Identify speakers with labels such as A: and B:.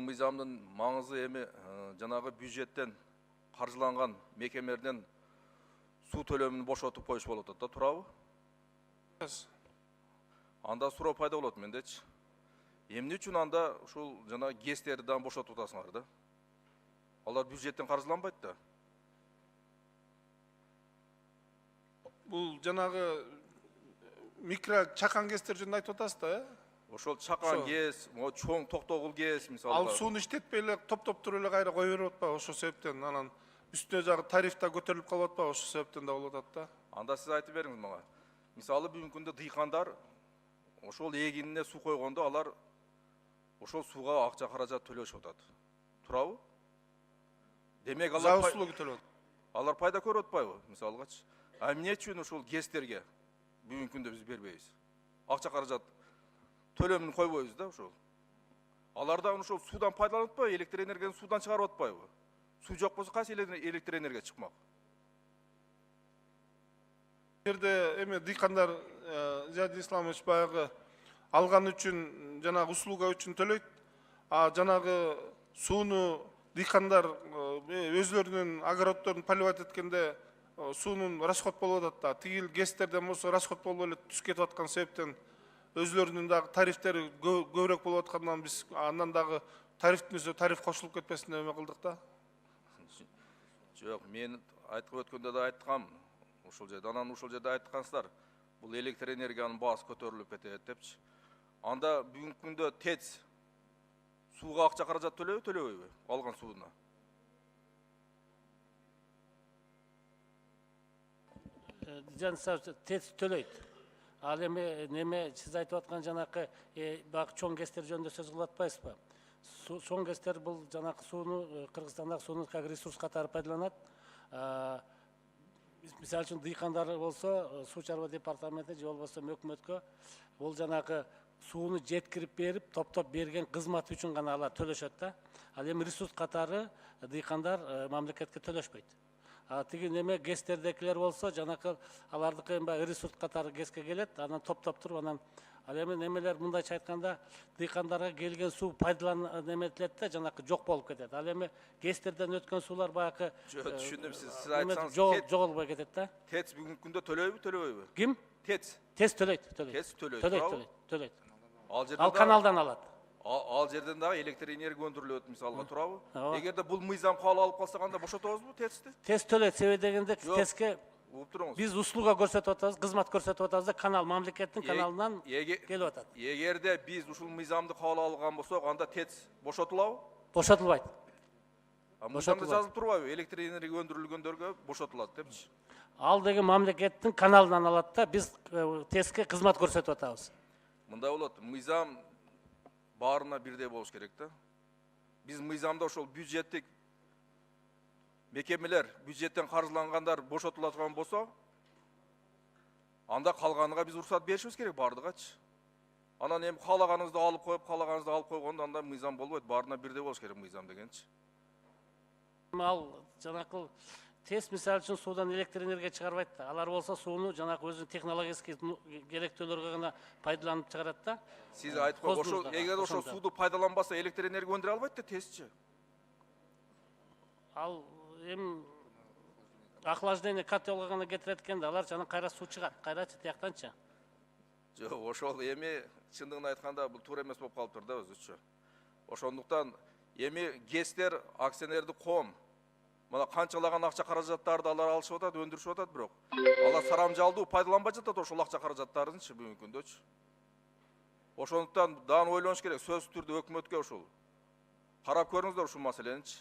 A: мыйзамдын маңызы эми жанагы бюджеттен каржыланган мекемелерден суу төлөмүн бошотуп коюш болуп атат да, туурабы? Анда суроо пайда болот мендечи. Эмне үчүн анда ушул жана ГЭСтерди да бошотуп атасыңар да? Алар бюджеттен каржыланбайт да.
B: Бул жанагы микро чакан ГЭСтер жөнүндө айтып атасыз да,
A: Ошол чакан ГЭС, чоң токтогул ГЭС мисалы.
B: Ал сууну иштетпей эле топтоп туруп эле кайра кое берип атпайбы? Ошол себептен анан үстүнө жагы тариф да көтөрүлүп калып атпайбы? Ошол себептен да болуп атат да.
A: Анда сиз айтып бериңиз мага. Мисалы бүгүнкү күндө дыйкандар ошол эгинине суу койгондо алар ошол сууга акча каражат төлөшүп атат. Туурабы? Демек алар пайда көрүп атпайбы, мисалгачы? А эмне үчүн ошол ГЭСтерге бүгүнкү күндө биз бербейбиз? Акча каражат төлөмүн койбойбуз да ошол. Алар да ошол суудан пайдаланып атпайбы, электр энергияны суудан чыгарып атпайбы? Суу жок болсо кайсы электр энергия чыкмак?
B: Жерде эми дыйкандар Зиядин Исламович баягы алган үчүн жанагы услуга үчүн төлөйт. А жанагы сууну дыйкандар өзлөрүнүн огороддорун поливать эткенде суунун расход болуп атат да. Тигил ГЭСтерден болсо расход болуп эле түз кетип аткан себептен өзлөрүнүн дагы тарифтери көбүрөөк болуп аткандан биз андан дагы тарифтин үстүнө тариф кошулуп кетпесин деп эме кылдык да.
A: Жок, мен айтып өткөндө да айткам. Ушул жерде, анан ушул жерде айткансыздар. Бул электр энергиянын баасы көтөрүлүп кетет депчи. Анда бүгүнкү күндө ТЭЦ сууга акча каражат төлөбөйбү? Алган сууна.
C: ТЭЦ төлөйт. Ал эми неме сиз айтып аткан жанакы бак чоң ГЭСтер жөнүндө сөз кылып атпайсызбы? Чоң ГЭСтер бул жанакы сууну Кыргызстандагы сууну как ресурс катары пайдаланат. Мисалы үчүн дыйкандар болсо суу чарба департаментине же болбосо өкмөткө бул жанакы сууну жеткирип берип, топтоп берген кызмат үчүн гана алар төлөшөт да. Ал эми ресурс катары дыйкандар мамлекетке төлөшпөйт. Тиги неме ГЭСтердекилер болсо жанакы алардыкы ресурс катары ГЭСке келет, анан топтоп туруп анан ал эми немелер мындайча айтканда дыйкандарга келген суу неметилет да, жанакы жок болуп кетет. Ал эми ГЭСтерден өткөн суулар баягы
A: түшүндүм, сиз айтсаңыз
C: жоголбой кетет да.
A: ТЭЦ бүгүнкү күндө төлөйбү, төлөбөйбү?
C: Ким?
A: ТЭЦ.
C: ТЭЦ төлөйт,
A: ТЭЦ төлөйт.
C: Ал каналдан алат.
A: Ал жерден дагы электр энергия өндүрүлөт мисалга, туурабы? Эгерде бул мыйзам кабыл алып калсак анда бошотобузбу ТЭЦти?
C: ТЭЦ төлөйт, себеби дегенде ТЭЦке биз услуга көрсөтүп атабыз, кызмат көрсөтүп атабыз да, канал мамлекеттин каналынан келип атат.
A: Эгерде биз ушул мыйзамды кабыл алган болсок, анда ТЭЦ бошотулабы?
C: Бошотулбайт.
A: Мыйзамда жазылып турбайбы? Электр энергия өндүрүлгөндөргө бошотулат депчи.
C: Ал деген мамлекеттин каналынан алат да, биз ТЭЦке кызмат көрсөтүп атабыз.
A: Мындай болот, мыйзам баарына бирдей болуш керек да. Биз мыйзамда ошол бюджеттик мекемелер, бюджеттен каржылангандар бошотулат болсо, анда калганыга биз уруксат беришибиз керек баардыгачы. Анан эми каалаганыңызды алып коюп, каалаганыңызды алып койгондо анда мыйзам болбойт, баарына бирдей болуш керек мыйзам дегенчи.
C: Ал жанакы ТЭЦ мисалы үчүн суудан электр энергия чыгарбайт да. Алар болсо сууну жанакы өзүнүн технологический керектөөлөргө гана пайдаланып чыгарат да.
A: Сиз айтып койгон ошол эгер ошол сууду пайдаланбаса электр энергия өндүрө албайт да ТЭЦчи.
C: Ал эми охлаждение котелго гана кетирет экен да, алар жана кайра суу чыгат. Кайрачы тияктанчы.
A: Жок, ошол эми чындыгын айтканда бул туура эмес болуп калыптыр да өзүчө. Ошондуктан эми ГЭСтер акционердик коом мына канчалаган акча каражаттарды алар алышып атат, өндүрүшүп атат, бирок алар сарамжалдуу пайдаланбай жатат ошол акча каражаттарынчы бүгүнкү күндөчү. Ошондуктан дагы ойлонуш керек, сөзсүз түрдө өкмөткө ушул карап көрүңүздөр ушул маселеничи.